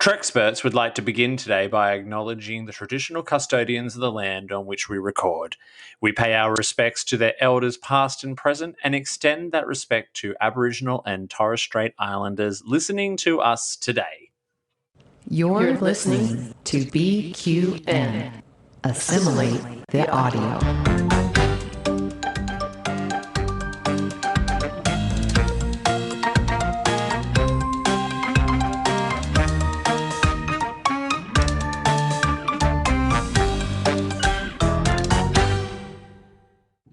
Treksperts would like to begin today by acknowledging the traditional custodians of the land on which we record. We pay our respects to their elders past and present and extend that respect to Aboriginal and Torres Strait Islanders listening to us today. You're listening to BQN. Assimilate the audio.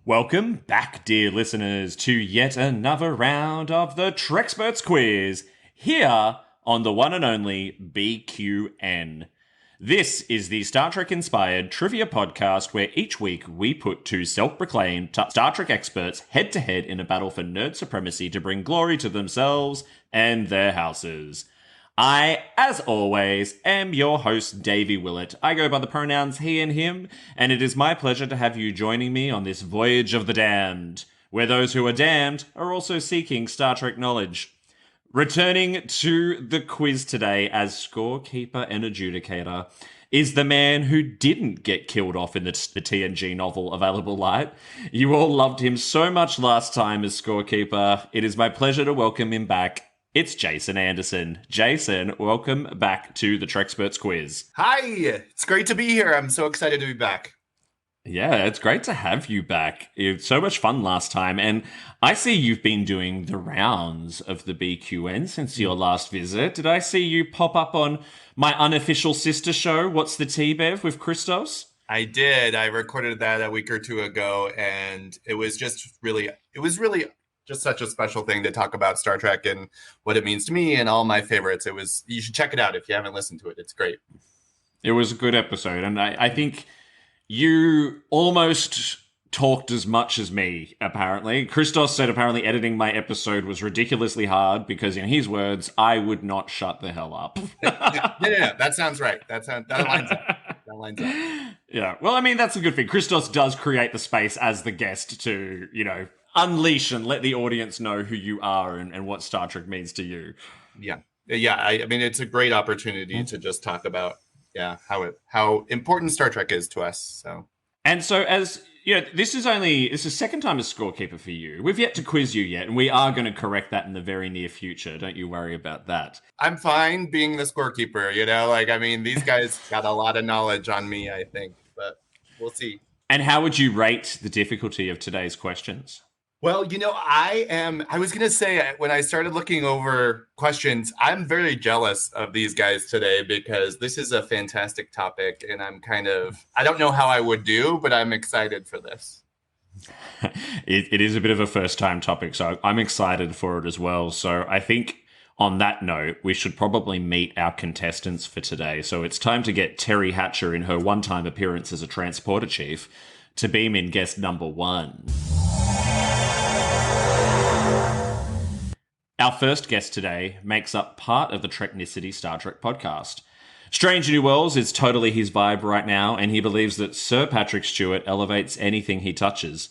Welcome back, dear listeners, to yet another round of the Treksperts quiz, here on the one and only BQN. This is the Star Trek-inspired trivia podcast where each week we put two self-proclaimed Star Trek experts head-to-head in a battle for nerd supremacy to bring glory to themselves and their houses. I, as always, am your host, Davey Willett. I go by the pronouns he and him, and it is my pleasure to have you joining me on this voyage of the damned, where those who are damned are also seeking Star Trek knowledge. Returning to the quiz today as scorekeeper and adjudicator is the man who didn't get killed off in the TNG novel Available Light. You all loved him so much last time as scorekeeper. It is my pleasure to welcome him back. It's Jason Anderson. Jason, welcome back to the Treksperts quiz. Hi, it's great to be here. I'm so excited to be back. Yeah, it's great to have you back. It was so much fun last time, and I see you've been doing the rounds of the BQN since your last visit. Did I see you pop up on my unofficial sister show, What's the Tea, Bev, with Christos? I did. I recorded that a week or two ago, and it was really just such a special thing to talk about Star Trek and what it means to me and all my favorites. You should check it out if you haven't listened to it. It's great. It was a good episode, and I think you almost talked as much as me, apparently. Christos said apparently editing my episode was ridiculously hard because, in his words, I would not shut the hell up. Yeah, that sounds right. That lines up. That lines up. Yeah, well, I mean, that's a good thing. Christos does create the space as the guest to, unleash and let the audience know who you are and what Star Trek means to you. Yeah. I mean, it's a great opportunity to just talk about, how important Star Trek is to us. So as this is second time as scorekeeper for you. We've yet to quiz you yet, and we are going to correct that in the very near future. Don't you worry about that. I'm fine being the scorekeeper. These guys got a lot of knowledge on me, I think, but we'll see. And how would you rate the difficulty of today's questions? Well, I was going to say when I started looking over questions, I'm very jealous of these guys today because this is a fantastic topic and I don't know how I would do, but I'm excited for this. It is a bit of a first time topic, so I'm excited for it as well. So I think on that note, we should probably meet our contestants for today. So it's time to get Terry Hatcher in her one-time appearance as a transporter chief to beam in guest number one. Our first guest today makes up part of the Treknicity Star Trek podcast. Strange New Worlds is totally his vibe right now, and he believes that Sir Patrick Stewart elevates anything he touches.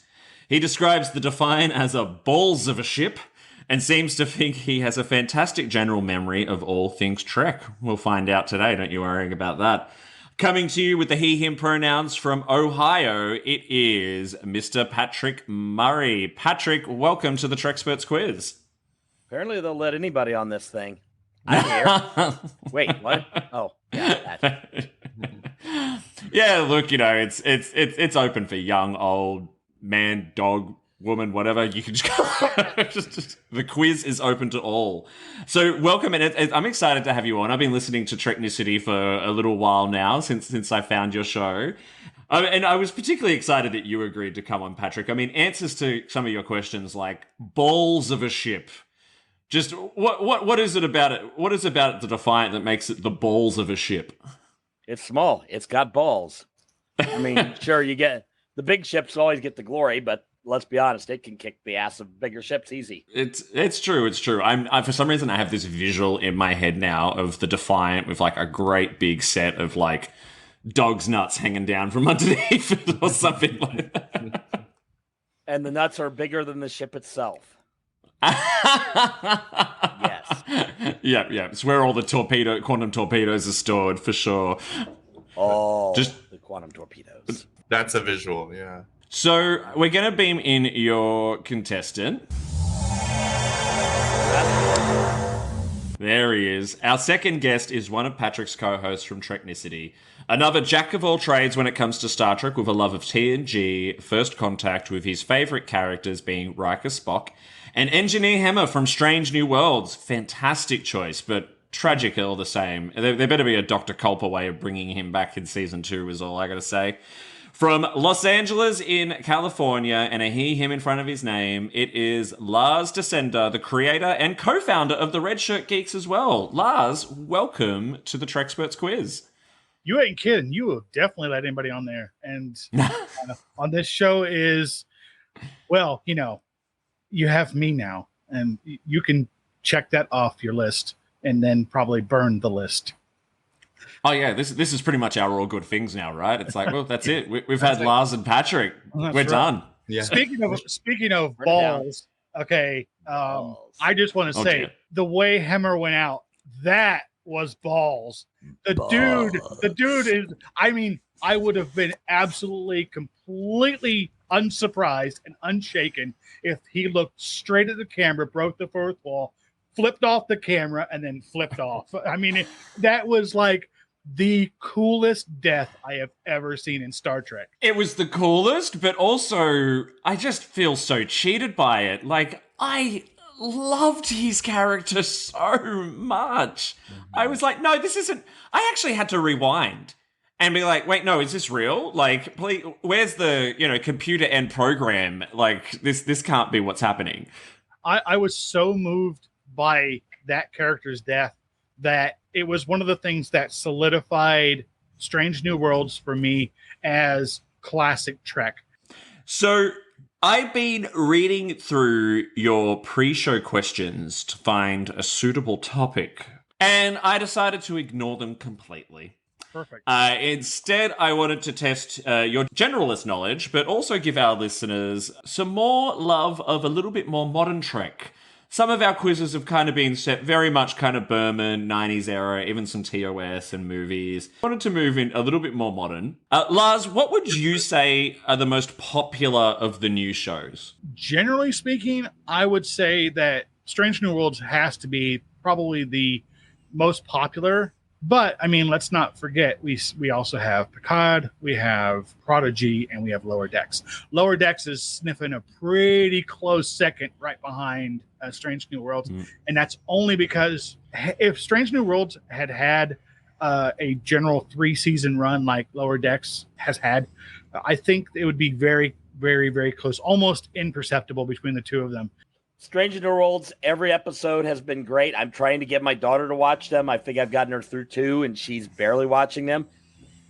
He describes the Defiant as a balls of a ship, and seems to think he has a fantastic general memory of all things Trek. We'll find out today, don't you worry about that. Coming to you with the he-him pronouns from Ohio, it is Mr. Patrick Murray. Patrick, welcome to the Treksperts quiz. Apparently they'll let anybody on this thing. I'm here. Wait, what? Oh, yeah. That. Yeah, look, it's open for young, old, man, dog, woman, whatever. You can just the quiz is open to all. So welcome, and I'm excited to have you on. I've been listening to Treknicity for a little while now since I found your show. And I was particularly excited that you agreed to come on, Patrick. I mean, answers to some of your questions like balls of a ship. Just what is it about it? What is about the Defiant that makes it the balls of a ship? It's small. It's got balls. I mean, sure, you get the big ships always get the glory, but let's be honest, it can kick the ass of bigger ships easy. It's true. I for some reason I have this visual in my head now of the Defiant with like a great big set of like dog's nuts hanging down from underneath it or something like that. And the nuts are bigger than the ship itself. Yes. Yeah. It's where all the quantum torpedoes are stored for sure. Oh, Just the quantum torpedoes. That's a visual, yeah. so we're gonna beam in your contestant. There he is. Our second guest is one of Patrick's co-hosts from Treknicity. Another jack of all trades when it comes to Star Trek with a love of TNG, first contact with his favourite characters being Riker Spock, and Engineer Hammer from Strange New Worlds. Fantastic choice, but tragic all the same. There better be a Dr. Culper way of bringing him back in Season 2 is all I gotta say. From Los Angeles in California, and a he, him in front of his name, it is Lars Descender, the creator and co-founder of the Red Shirt Geeks as well. Lars, welcome to the Treksperts Quiz. You ain't kidding. You will definitely let anybody on there. And on this show is, well, you have me now, and you can check that off your list and then probably burn the list. Oh yeah, this is pretty much our all good things now, right? It's like, well, that's it. We've had Lars and Patrick. We're done. Yeah. Speaking of balls, okay. I just want to say the way Hemmer went out, that was balls. The dude is. I mean, I would have been absolutely, completely unsurprised and unshaken if he looked straight at the camera, broke the fourth wall, flipped off the camera, and then flipped off. I mean, that was like the coolest death I have ever seen in Star Trek. It was the coolest, but also I just feel so cheated by it. Like, I loved his character so much. I was like, no, this isn't. I actually had to rewind and be like, wait, no, is this real? Like, please, where's the, computer end program? Like, this can't be what's happening. I was so moved by that character's death that it was one of the things that solidified Strange New Worlds for me as classic Trek. So I've been reading through your pre-show questions to find a suitable topic, and I decided to ignore them completely. Perfect. Instead, I wanted to test your generalist knowledge, but also give our listeners some more love of a little bit more modern Trek. Some of our quizzes have kind of been set very much kind of Berman, 90s era, even some TOS and movies. I wanted to move in a little bit more modern. Lars, what would you say are the most popular of the new shows? Generally speaking, I would say that Strange New Worlds has to be probably the most popular. But, I mean, let's not forget, we also have Picard, we have Prodigy, and we have Lower Decks. Lower Decks is sniffing a pretty close second right behind Strange New Worlds. And that's only because if Strange New Worlds had a general 3-season run like Lower Decks has had, I think it would be very, very, very close, almost imperceptible between the two of them. Strange New Worlds, every episode has been great. I'm trying to get my daughter to watch them. I think I've gotten her through 2, and she's barely watching them.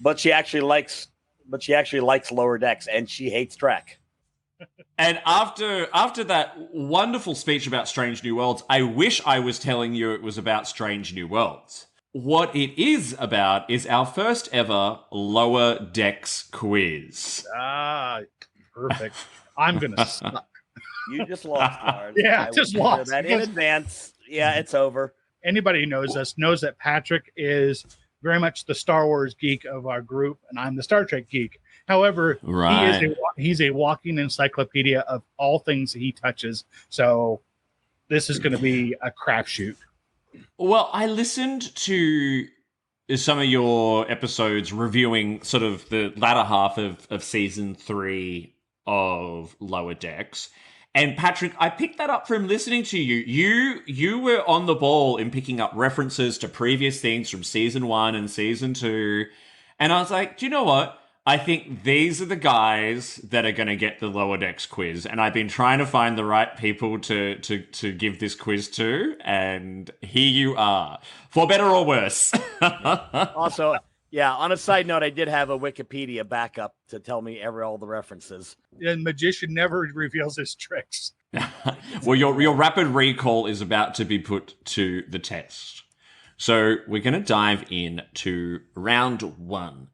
But she actually likes Lower Decks, and she hates Trek. And after that wonderful speech about Strange New Worlds, I wish I was telling you it was about Strange New Worlds. What it is about is our first ever Lower Decks quiz. Ah, perfect. I'm going to suck. You just lost, Lars. Yeah, just lost. That in advance. Yeah, it's over. Anybody who knows us knows that Patrick is very much the Star Wars geek of our group, and I'm the Star Trek geek. However, he's a walking encyclopedia of all things he touches. So this is going to be a crapshoot. Well, I listened to some of your episodes reviewing sort of the latter half of season 3 of Lower Decks. And Patrick, I picked that up from listening to you. You were on the ball in picking up references to previous things from season 1 and season 2. And I was like, do you know what? I think these are the guys that are going to get the Lower Decks quiz. And I've been trying to find the right people to give this quiz to. And here you are. For better or worse. Also, yeah, on a side note, I did have a Wikipedia backup to tell me all the references. And magician never reveals his tricks. Well, your rapid recall is about to be put to the test. So we're going to dive in to round 1.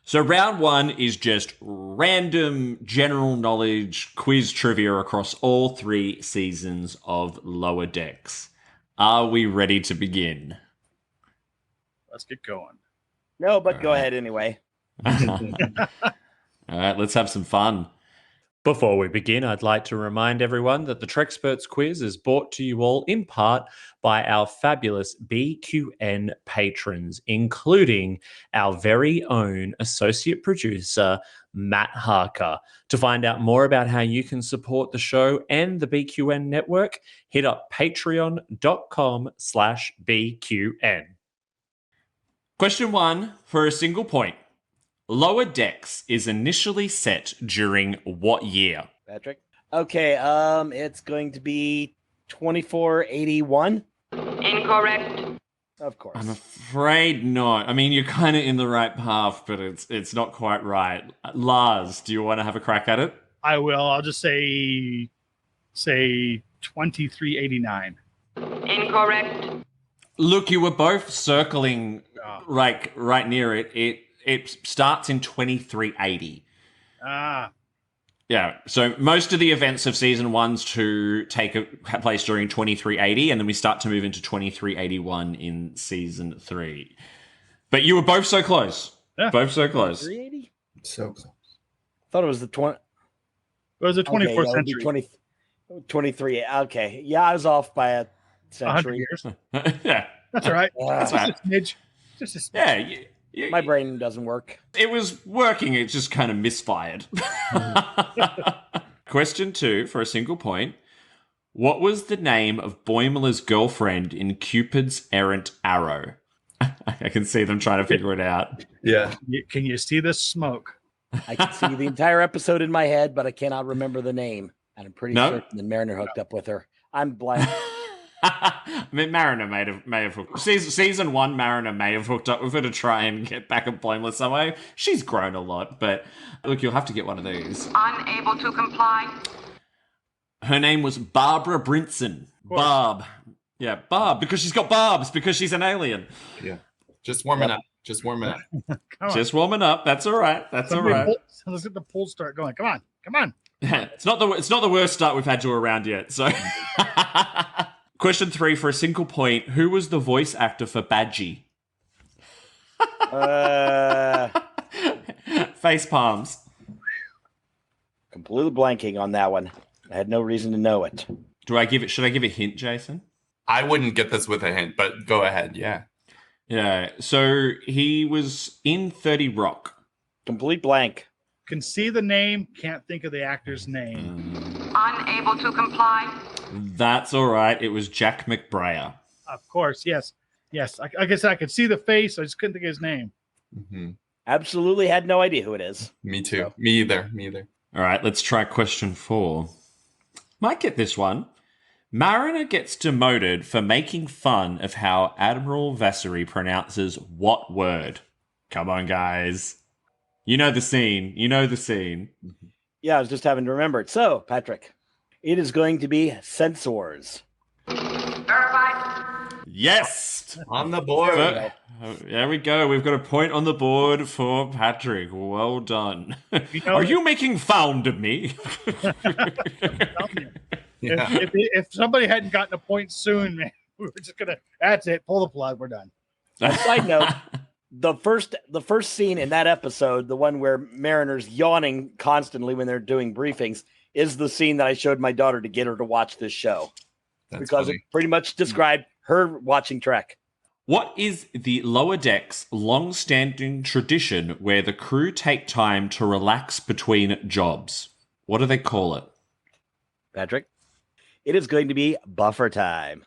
So round 1 is just random general knowledge quiz trivia across all 3 seasons of Lower Decks. Are we ready to begin? Let's get going. No, but go ahead anyway. All right, let's have some fun. Before we begin, I'd like to remind everyone that the Treksperts quiz is brought to you all in part by our fabulous BQN patrons, including our very own associate producer, Matt Harker. To find out more about how you can support the show and the BQN network, hit up patreon.com/BQN. Question 1 for a single point. Lower Decks is initially set during what year? Patrick? Okay, it's going to be 2481. Incorrect. Of course. I'm afraid not. I mean, you're kind of in the right path, but it's not quite right. Lars, do you want to have a crack at it? I will. I'll just say 2389. Incorrect. Look, you were both circling right near it. It starts in 2380. Yeah, so most of the events of season 1's to take place during 2380, and then we start to move into 2381 in season 3. But you were both so close. Yeah. Both so close. 380? So close. I thought it was the 20. It was the 24th Okay, century. 23. Okay. Yeah, I was off by a 100 century. years. Yeah. That's all right. That's Just a smidge. Just a smidge. Yeah. My brain doesn't work. It was working, it just kind of misfired. Question 2 for a single point. What was the name of Boimler's girlfriend in Cupid's Errant Arrow? I can see them trying to figure it out. Yeah. Can you see the smoke? I can see the entire episode in my head, but I cannot remember the name. And I'm pretty certain that Mariner hooked up with her. I'm blank. I mean, Mariner may have hooked. Season 1, Mariner may have hooked up with her to try and get back at Blameless some way. She's grown a lot, but look, you'll have to get one of these. Unable to comply. Her name was Barbara Brinson. Barb. Yeah, Barb, because she's got barbs, because she's an alien. Yeah. Just warming up. Just warming up. Come on. Just warming up. That's all right. That's all right. Let's get the pull start going. Come on. Come on. It's not the worst start we've had to around yet. So, question 3 for a single point: who was the voice actor for Badgie? Face palms. Completely blanking on that one. I had no reason to know it. Should I give a hint, Jason? I wouldn't get this with a hint, but go ahead. Yeah. Yeah. So he was in 30 Rock. Complete blank. Can see the name, can't think of the actor's name. Unable to comply. That's all right. It was Jack McBrayer. Of course, yes. Yes, I guess I could see the face. I just couldn't think of his name. Mm-hmm. Absolutely had no idea who it is. Me too. Me either. All right, let's try question 4. Might get this one. Mariner gets demoted for making fun of how Admiral Vassery pronounces what word? Come on, guys. You know the scene. Yeah, I was just having to remember it. So, Patrick, it is going to be censors. Verified. Yes! On the board. There we go. We've got a point on the board for Patrick. Well done. Are you making fun of me? Yeah. If somebody hadn't gotten a point soon, man, we were just gonna. That's it. Pull the plug. We're done. Side note: the first scene in that episode, the one where Mariner's yawning constantly when they're doing briefings, is the scene that I showed my daughter to get her to watch this show. That's because funny. it pretty much described her watching Trek. What is the Lower Decks' long-standing tradition where the crew take time to relax between jobs? What do they call it? Patrick? It is going to be buffer time.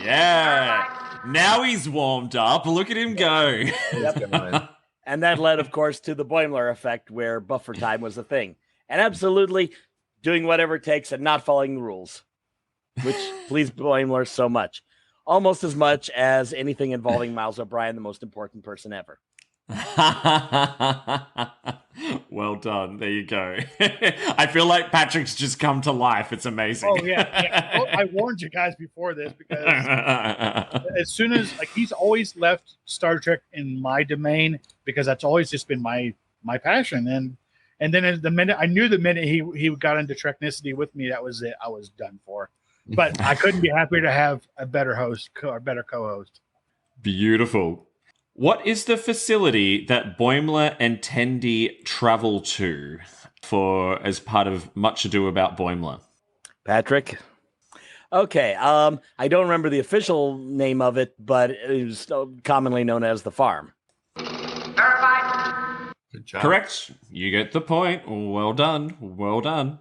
Yeah. Now he's warmed up. Look at him go. And that led, of course, to the Boimler effect where buffer time was a thing. And absolutely doing whatever it takes and not following the rules, which pleased Boimler so much. Almost as much as anything involving Miles O'Brien, the most important person ever. Well done. There you go. I feel like Patrick's just come to life. It's amazing. Oh yeah. Oh, I warned you guys before this because as soon as he's always left Star Trek in my domain because that's always just been my passion. And then the minute he got into Treknicity with me, that was it. I was done for. But I couldn't be happier to have a better host or better co-host. Beautiful. What is the facility that Boimler and Tendi travel to as part of Much Ado About Boimler? Patrick? Okay. I don't remember the official name of it, but it was commonly known as the farm. Verified. Good job. Correct. You get the point. Well done. Well done.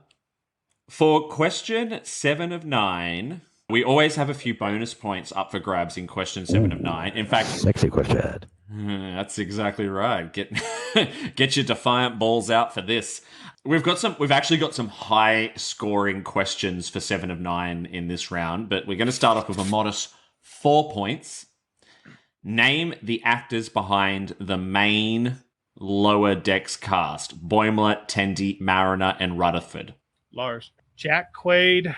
For question 7 of 9, we always have a few bonus points up for grabs in question 7 of 9. In fact, sexy question. That's exactly right. Get your defiant balls out for this. We've actually got some high scoring questions for 7 of 9 in this round, but we're going to start off with a modest 4 points. Name the actors behind the main lower decks cast: Boimler, Tendi, Mariner, and Rutherford. Lars. Jack Quaid,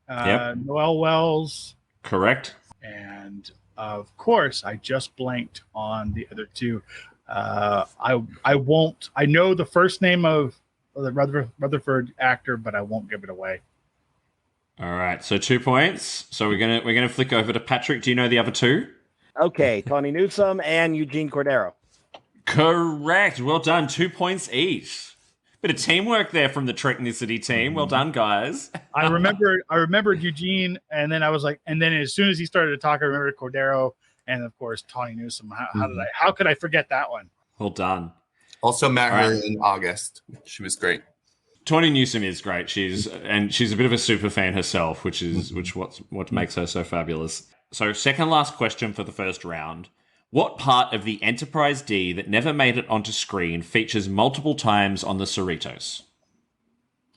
Noel Wells. Correct. And of course, I just blanked on the other two. I won't. I know the first name of the Rutherford actor, but I won't give it away. All right, so 2 points. So we're gonna flick over to Patrick. Do you know the other two? Okay, Tawny Newsome and Eugene Cordero. Correct. Well done. 2 points each. Bit of teamwork there from the Treknicity team. Well done, guys. I remembered Eugene, and then I was like, and then as soon as he started to talk, I remembered Cordero, and of course Tawny Newsome. How could I forget that one? Well done. Also met her in August. She was great. Tawny Newsome is great. She's a bit of a super fan herself, which what makes her so fabulous. So, second last question for the first round. What part of the Enterprise D that never made it onto screen features multiple times on the Cerritos?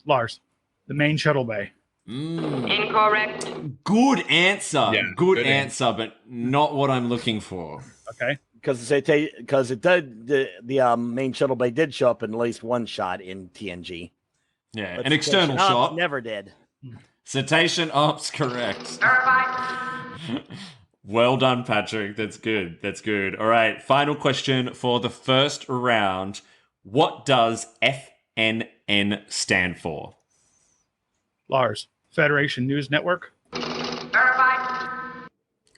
Lars, the main shuttle bay. Incorrect. Good answer. Yeah, good good answer, but not what I'm looking for. Okay. Because it did the main shuttle bay did show up in at least one shot in TNG. Yeah, But an external Cetacean Ops shot. never did. Cetacean Ops, correct. Verified. Well done, Patrick. That's good. That's good. All right, final question for the first round. What does FNN stand for? Lars, Federation News Network. Verified.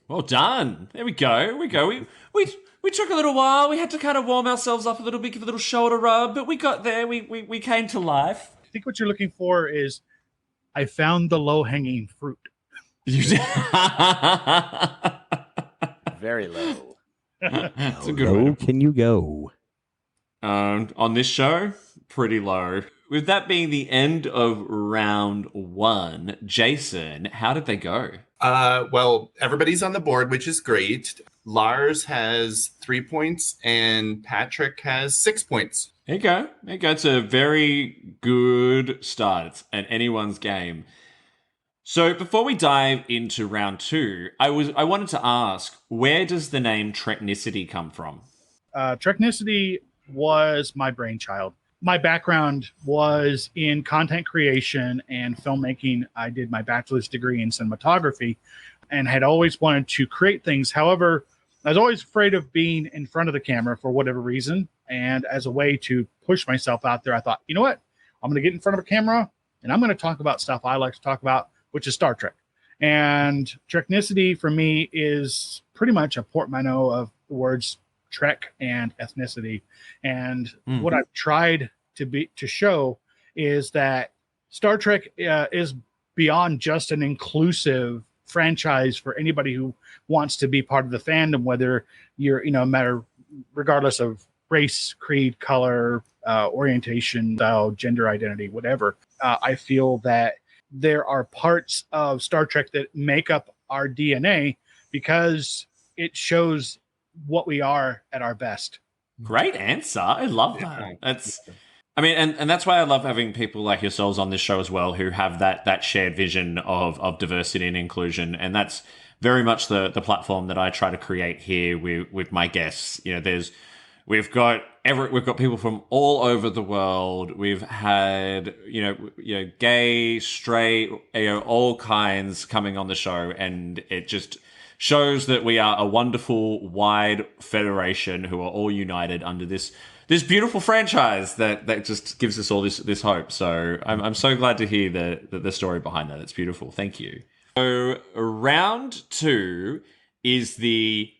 Well done. There we go. We took a little while. We had to kind of warm ourselves up a little bit, give a little shoulder rub, but we got there. We came to life. I think what you're looking for is I found the low-hanging fruit. Very low. That's a good How low one. can you go? On this show, pretty low. With that being the end of round 1, Jason, how did they go? Well, everybody's on the board, which is great. Lars has 3 points and Patrick has 6 points. There you go. There you go. It's a very good start. It's anyone's game. So before we dive into round 2, I wanted to ask, where does the name Treknicity come from? Treknicity was my brainchild. My background was in content creation and filmmaking. I did my bachelor's degree in cinematography and had always wanted to create things. However, I was always afraid of being in front of the camera for whatever reason. And as a way to push myself out there, I thought, you know what? I'm going to get in front of a camera and I'm going to talk about stuff I like to talk about, which is Star Trek. And Treknicity for me is pretty much a portmanteau of the words Trek and ethnicity. And what I've tried to show is that Star Trek is beyond just an inclusive franchise for anybody who wants to be part of the fandom, whether you're, regardless of race, creed, color, orientation, style, gender identity, whatever. I feel that there are parts of Star Trek that make up our DNA because it shows what we are at our best. Great answer. I love that. And that's why I love having people like yourselves on this show as well, who have that shared vision of diversity and inclusion. And that's very much the platform that I try to create here with my guests. We've got people from all over the world. We've had gay, straight, all kinds coming on the show, and it just shows that we are a wonderful, wide federation who are all united under this beautiful franchise that just gives us all this hope. So I'm so glad to hear the story behind that. It's beautiful. Thank you. So round 2 is the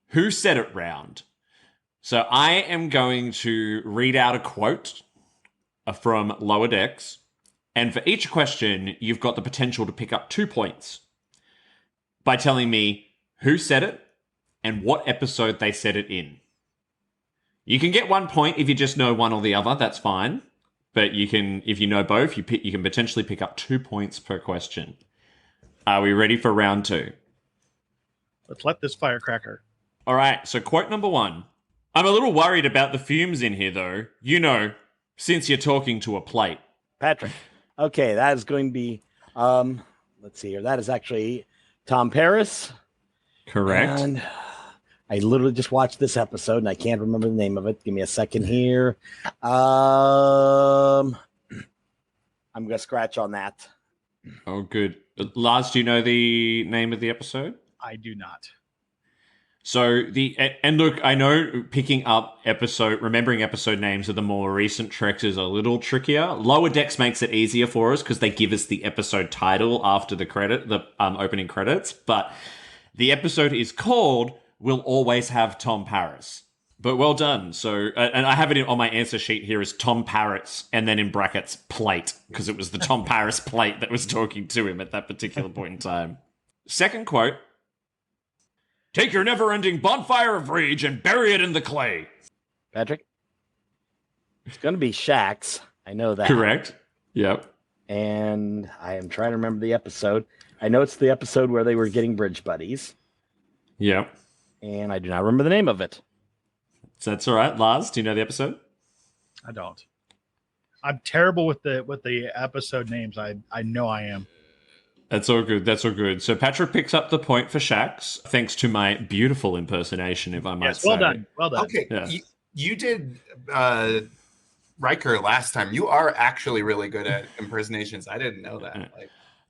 Who Said It round. So I am going to read out a quote from Lower Decks, and for each question, you've got the potential to pick up 2 points by telling me who said it and what episode they said it in. You can get 1 point if you just know one or the other, that's fine. But you can, if you know both, you can potentially pick up 2 points per question. Are we ready for round 2? Let's let this firecracker. All right, so quote number 1. I'm a little worried about the fumes in here, though. Since you're talking to a plate. Patrick. Okay, that is going to be, let's see here. That is actually Tom Paris. Correct. And I literally just watched this episode, and I can't remember the name of it. Give me a second here. I'm going to scratch on that. Oh, good. Lars, do you know the name of the episode? I do not. So and look, I know remembering episode names of the more recent Treks is a little trickier. Lower Decks makes it easier for us because they give us the episode title after the opening credits. But the episode is called "We'll Always Have Tom Paris." But well done. So, and I have it on my answer sheet here as Tom Paris, and then in brackets plate because it was the Tom Paris plate that was talking to him at that particular point in time. Second quote. Take your never-ending bonfire of rage and bury it in the clay. Patrick? It's going to be Shax. I know that. Correct. Yep. And I am trying to remember the episode. I know it's the episode where they were getting bridge buddies. Yep. And I do not remember the name of it. So that's all right. Lars, do you know the episode? I don't. I'm terrible with the episode names. I know I am. That's all good. That's all good. So Patrick picks up the point for Shax, thanks to my beautiful impersonation, if I might say. Well done. Well done. Okay, Yeah. you did Riker last time. You are actually really good at impersonations. I didn't know that. Yeah.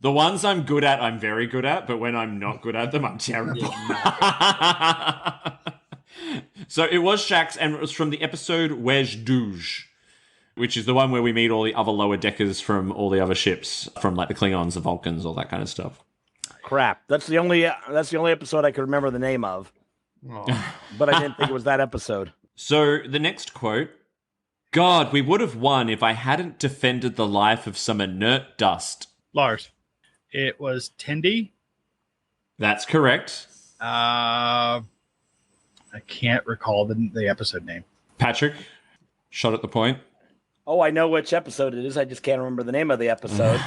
The ones I'm good at, I'm very good at, but when I'm not good at them, I'm terrible. So it was Shax, and it was from the episode Wej Douge, which is the one where we meet all the other lower deckers from all the other ships, from like the Klingons, the Vulcans, all that kind of stuff. Crap. That's the only episode I could remember the name of. Oh. But I didn't think it was that episode. So the next quote, God, we would have won if I hadn't defended the life of some inert dust. Lars. It was Tendi. That's correct. I can't recall the episode name. Patrick, shot at the point. Oh, I know which episode it is. I just can't remember the name of the episode.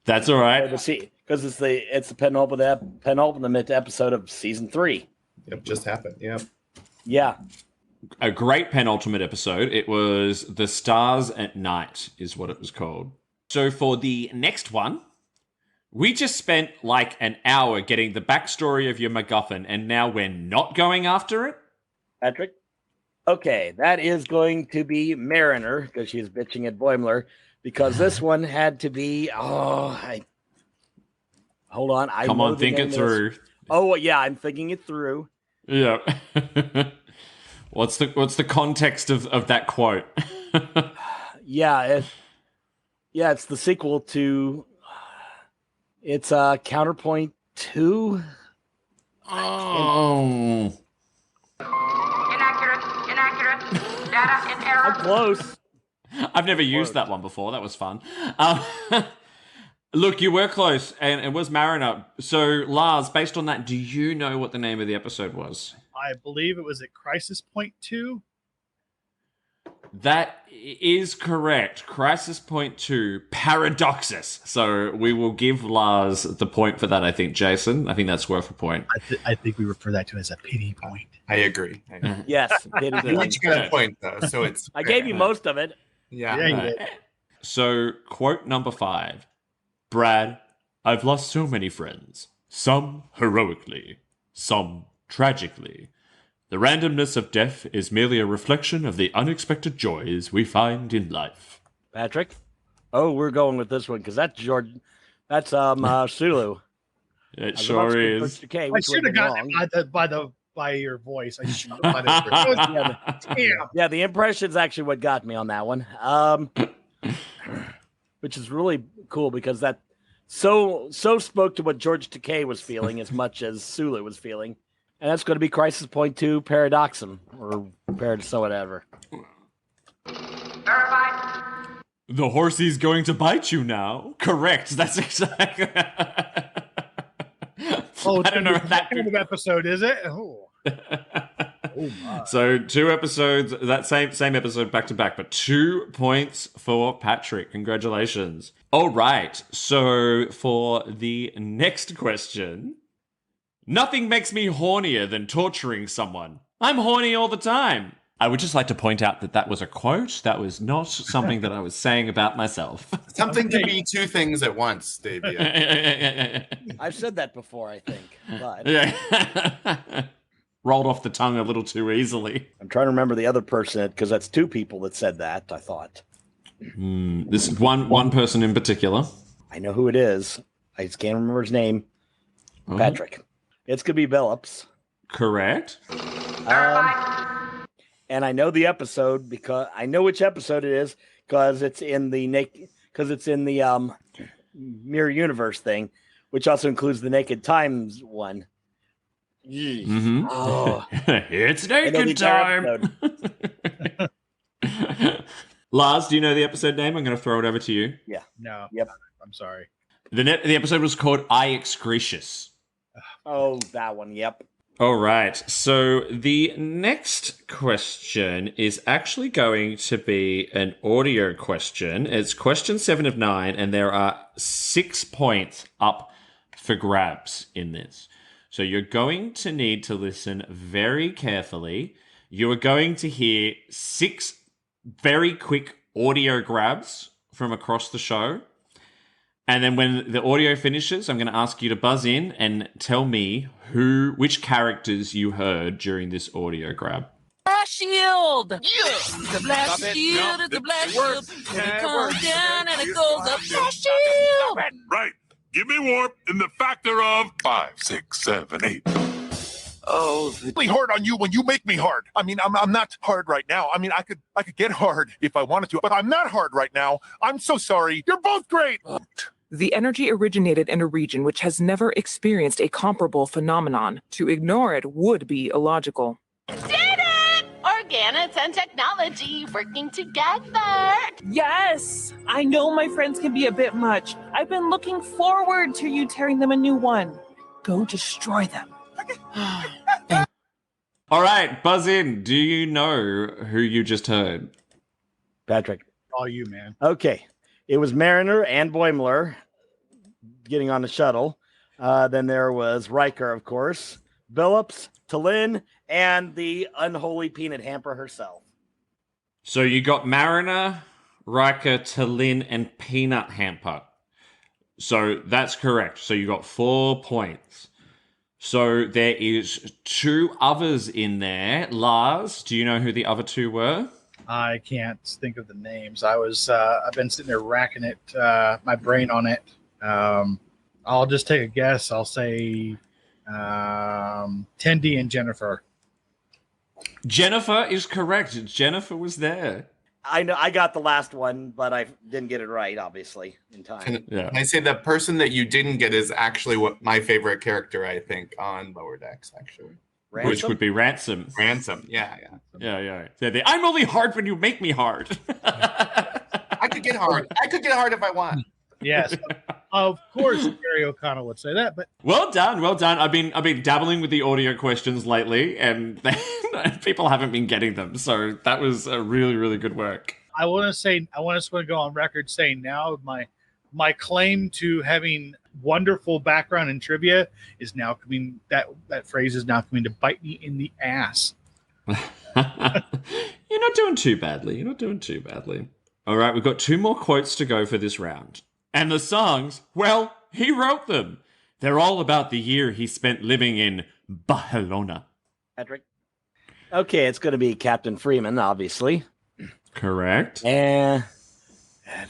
That's all right. Because it's the penultimate episode of season 3. Yep, just happened. Yep. Yeah. A great penultimate episode. It was The Stars at Night is what it was called. So for the next one, we just spent like an hour getting the backstory of your MacGuffin, and now we're not going after it? Patrick? Okay, that is going to be Mariner, because she's bitching at Boimler, because this one had to be, hold on. Come on, think it through. Oh, yeah, I'm thinking it through. Yeah. What's the context of that quote? It's the sequel to, it's Counterpoint 2. Oh. Inaccurate. Data in error. I'm close. I've never used that one before. That was fun. Look, you were close, and it was Mariner. So, Lars, based on that, do you know what the name of the episode was? I believe it was at Crisis Point 2. That is correct. Crisis Point 2, Paradoxus. So we will give Lars the point for that, I think. Jason, I think that's worth a point. I think we refer that to as a pity point. I agree. Yes. You each got a point, though, so it's... I gave you most of it. Yeah. Yeah, you did. So, quote number 5. Brad, I've lost so many friends. Some heroically, some tragically. The randomness of death is merely a reflection of the unexpected joys we find in life. Patrick? Oh, we're going with this one because that's Jordan. That's Sulu. It sure is. I should have gotten it by your voice. I should have got it. Yeah, the impression's actually what got me on that one. Which is really cool because that so spoke to what George Takei was feeling as much as Sulu was feeling. And that's going to be Crisis Point 2 Paradoxum, or Paradox, whatever. Verified. The horsey's going to bite you now. Correct. That's exactly. Oh, I don't know if that kind of episode, is it? Oh. My. So 2 episodes, that same episode back to back, but 2 points for Patrick. Congratulations. All right. So for the next question, nothing makes me hornier than torturing someone. I'm horny all the time. I would just like to point out that was a quote. That was not something that I was saying about myself. Something to be 2 things at once, Davey. I've said that before, I think. But Yeah. Rolled off the tongue a little too easily. I'm trying to remember the other person because that's 2 people that said that, I thought. This is one person in particular. I know who it is. I just can't remember his name. Patrick. It's going to be Billups. Correct. And I know the episode because I know which episode it is because it's in the Mirror Universe thing, which also includes the Naked Times one. Mm-hmm. Oh. It's naked time. Lars, do you know the episode name? I'm going to throw it over to you. Yeah. No. Yep. I'm sorry. The episode was called I Excretius. Oh, that one. Yep. All right. So the next question is actually going to be an audio question. It's question 7 of 9, and there are 6 points up for grabs in this. So you're going to need to listen very carefully. You are going to hear 6 very quick audio grabs from across the show. And then when the audio finishes, I'm going to ask you to buzz in and tell me which characters you heard during this audio grab. Shield! The black shield is the black shield. When it comes down and it goes up. Shield! Right. Give me warp in the factor of 5, 6, 7, 8. Oh, Really hard on you when you make me hard. I mean, I'm not hard right now. I mean, I could get hard if I wanted to, but I'm not hard right now. I'm so sorry. You're both great. The energy originated in a region which has never experienced a comparable phenomenon. To ignore it would be illogical. Did it! Organics and technology working together. Yes! I know my friends can be a bit much. I've been looking forward to you tearing them a new one. Go destroy them. All right, buzz in. Do you know who you just heard? Patrick. All you, man. Okay. It was Mariner and Boimler getting on the shuttle. Then there was Riker, of course, Billups, T'Lyn, and the unholy peanut hamper herself. So you got Mariner, Riker, T'Lyn, and Peanut Hamper. So that's correct. So you got 4 points. So there is 2 others in there. Lars, do you know who the other 2 were? I can't think of the names. I've been sitting there racking it, my brain on it. I'll just take a guess. I'll say Tendi and Jennifer. Jennifer is correct. Jennifer was there. I know I got the last one, but I didn't get it right, obviously, in time. Can I say the person that you didn't get is actually what my favorite character, I think, on Lower Decks, actually. Ransom? Which would be Ransom. Ransom, yeah. I'm only hard when you make me hard. I could get hard. I could get hard if I want. Yes, of course, Gary O'Connell would say that. But well done. I've been dabbling with the audio questions lately, and people haven't been getting them. So that was a really, really good work. I want to go on record saying now my claim to having wonderful background in trivia is now coming. That phrase is now coming to bite me in the ass. You're not doing too badly. All right, we've got 2 more quotes to go for this round. And the songs, well, he wrote them. They're all about the year he spent living in Barcelona. Patrick? Okay, it's going to be Captain Freeman, obviously. Correct. And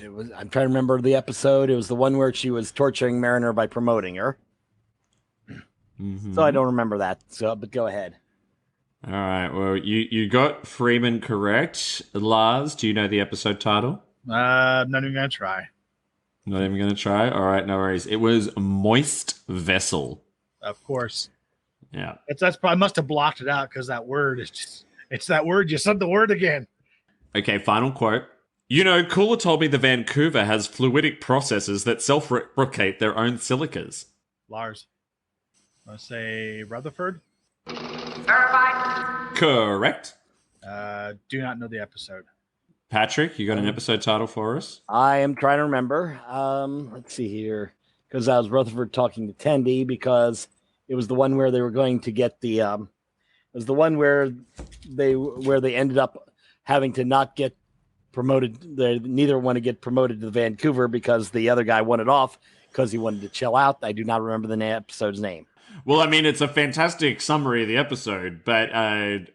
it was. I'm trying to remember the episode. It was the one where she was torturing Mariner by promoting her. Mm-hmm. So I don't remember that. So, but go ahead. All right. Well, you got Freeman correct. Lars, do you know the episode title? Not even gonna try. Not even going to try? All right, no worries. It was Moist Vessel. Of course. Yeah. That's probably, I must have blocked it out because that word is just, it's that word. You said the word again. Okay, final quote. You know, Cooler told me the Vancouver has fluidic processes that self-replicate their own silicas. Lars. I say Rutherford. Verified. Correct. Do not know the episode. Patrick, you got an episode title for us? I am trying to remember. Let's see here. Because I was Rutherford talking to Tendi because it was the one where they were going to get the it was the one where they ended up having to not get promoted. Neither want to get promoted to Vancouver because the other guy wanted off because he wanted to chill out. I do not remember the episode's name. Well, I mean, it's a fantastic summary of the episode, but I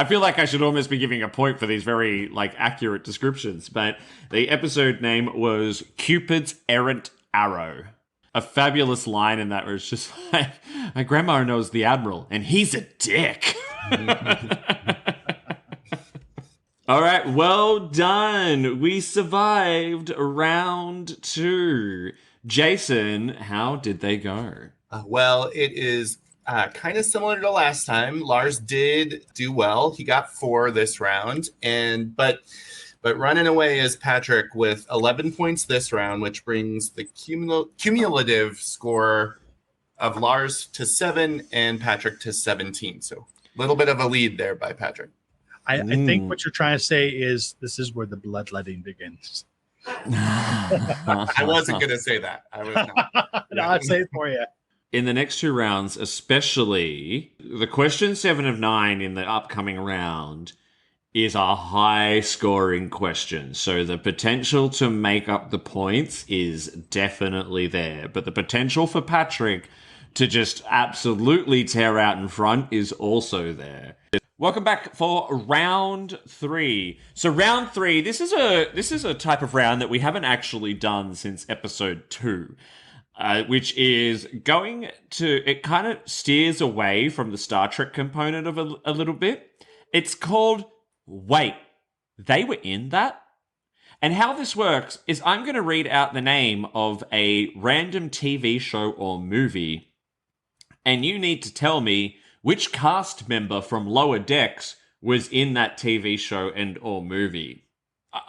feel like I should almost be giving a point for these very accurate descriptions. But the episode name was Cupid's Errant Arrow. A fabulous line in that where it's just like, my grandma knows the Admiral, and he's a dick. All right, well done. We survived round 2. Jason, how did they go? Well, it is kind of similar to last time. Lars did do well. He got 4 this round, but running away is Patrick with 11 points this round, which brings the cumulative score of Lars to 7 and Patrick to 17. So a little bit of a lead there by Patrick. I think what you're trying to say is this is where the bloodletting begins. I wasn't going to say that. I was not. No, I'd say it for you. In the next 2 rounds, especially the question 7 of 9 in the upcoming round is a high scoring question. So the potential to make up the points is definitely there. But the potential for Patrick to just absolutely tear out in front is also there. Welcome back for round 3. So round 3, this is a type of round that we haven't actually done since episode 2. Which is going to, it kind of steers away from the Star Trek component of a little bit. It's called Wait, They Were In That? And how this works is I'm going to read out the name of a random TV show or movie, and you need to tell me which cast member from Lower Decks was in that TV show and or movie.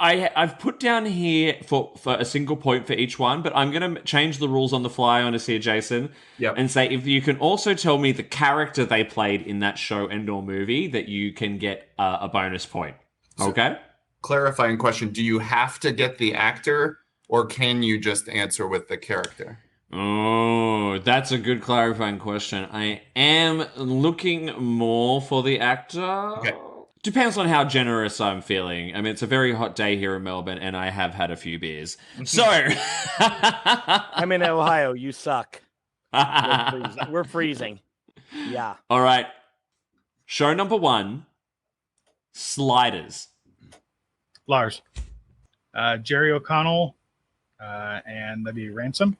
I've put down here for a single point for each one, but I'm going to change the rules on the fly on us here, Jason, and say if you can also tell me the character they played in that show and or movie, that you can get a bonus point. Okay? So, clarifying question, do you have to get the actor or can you just answer with the character? Oh, that's a good clarifying question. I am looking more for the actor. Okay. Depends on how generous I'm feeling. I mean, it's a very hot day here in Melbourne, and I have had a few beers. So, I'm in Ohio. You suck. We're freezing. Yeah. All right. Show number 1, Sliders. Lars. Jerry O'Connell, and that'd be Ransom.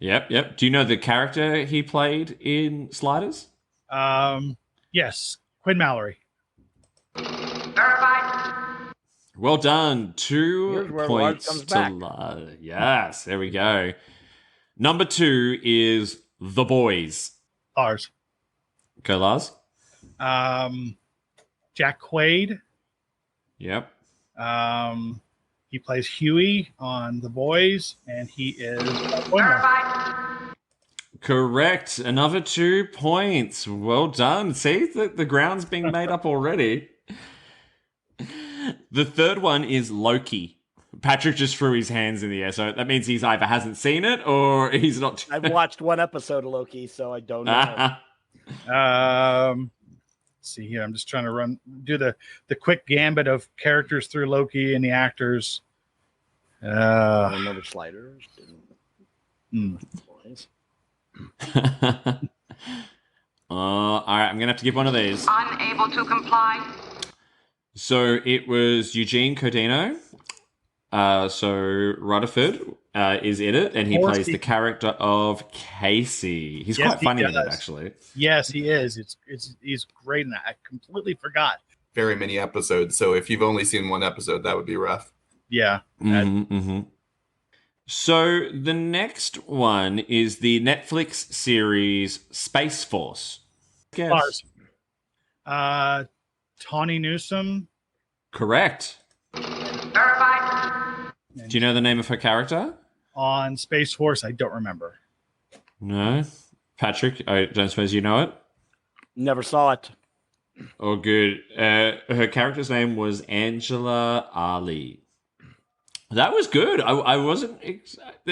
Yep. Do you know the character he played in Sliders? Yes. Quinn Mallory. Verified. Well done. 2 points comes to back. Lars. Yes, there we go. Number 2 is The Boys. Lars. Go, Lars. Jack Quaid. Yep. He plays Huey on The Boys, and he is Verified. Correct. Another 2 points. Well done. See, the ground's being made up already. The third one is Loki. Patrick just threw his hands in the air, so that means he's either hasn't seen it or he's not. I've watched one episode of Loki, so I don't know. Let's see here. I'm just trying to do the quick gambit of characters through Loki and the actors. Another Sliders. All right, I'm going to have to give one of these. Unable to comply. So it was Eugene Codino. So Rutherford is in it, and he plays the character of Casey. He's quite funny in it, actually. Yes, he is. He's great in that. I completely forgot. Very many episodes, so if you've only seen one episode, that would be rough. Yeah. So the next one is the Netflix series Space Force. Lars. Tawny Newsome. Correct. Verified. Do you know the name of her character? On Space Force, I don't remember. No. Patrick, I don't suppose you know it? Never saw it. Oh, good. Her character's name was Angela Ali. That was good. I wasn't...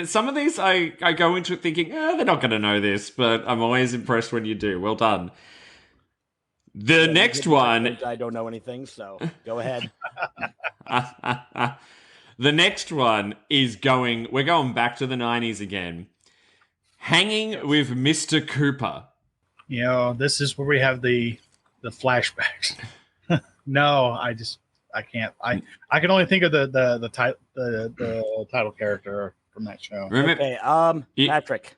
Some of these, I go into it thinking, they're not going to know this, but I'm always impressed when you do. Well done. The next one... I don't know anything, so go ahead. The next one is we're going back to the 90s again. Hanging with Mr. Cooper. You know, this is where we have the flashbacks. No, I can't. I can only think of the title character from that show. Okay, Patrick.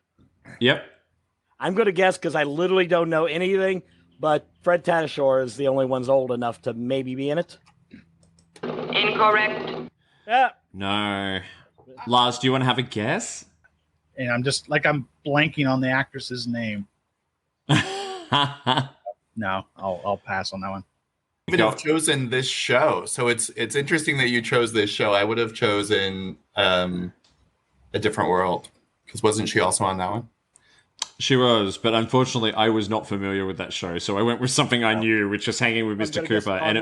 Yep. I'm going to guess because I literally don't know anything, but Fred Tatasciore is the only one's old enough to maybe be in it. Incorrect. Yeah. No. Lars, do you want to have a guess? And I'm blanking on the actress's name. No, I'll pass on that one. I would have chosen this show. So it's interesting that you chose this show. I would have chosen A Different World, because wasn't she also on that one? She was, but unfortunately I was not familiar with that show, so I went with something I knew, which was Hanging with Mr. Cooper, and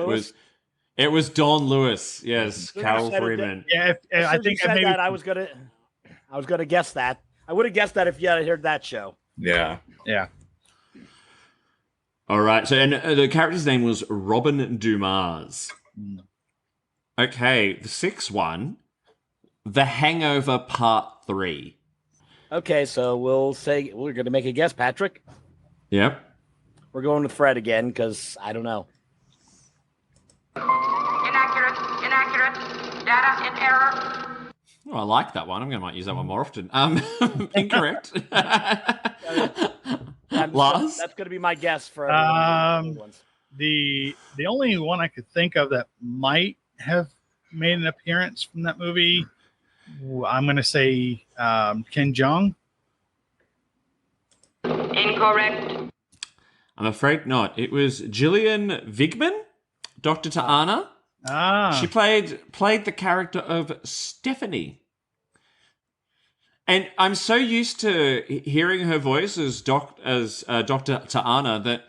it was Dawn Lewis. Yes, Carol Freeman. Yeah, I think said that I was gonna guess that. I would have guessed that if you had heard that show. Yeah. All right. So, and the character's name was Robin Dumas. Okay, the sixth one, The Hangover Part 3. Okay, so we'll say we're going to make a guess, Patrick. Yep. We're going with Fred again because I don't know. Inaccurate. Data in error. Oh, I like that one. I'm going to might use that one more often. Incorrect. Lars? That's going to be my guess for the only one I could think of that might have made an appearance from that movie, I'm going to say Ken Jeong. Incorrect. I'm afraid not. It was Gillian Vigman, Dr. Ta'ana. She played the character of Stephanie. And I'm so used to hearing her voice as Dr. Ta'ana that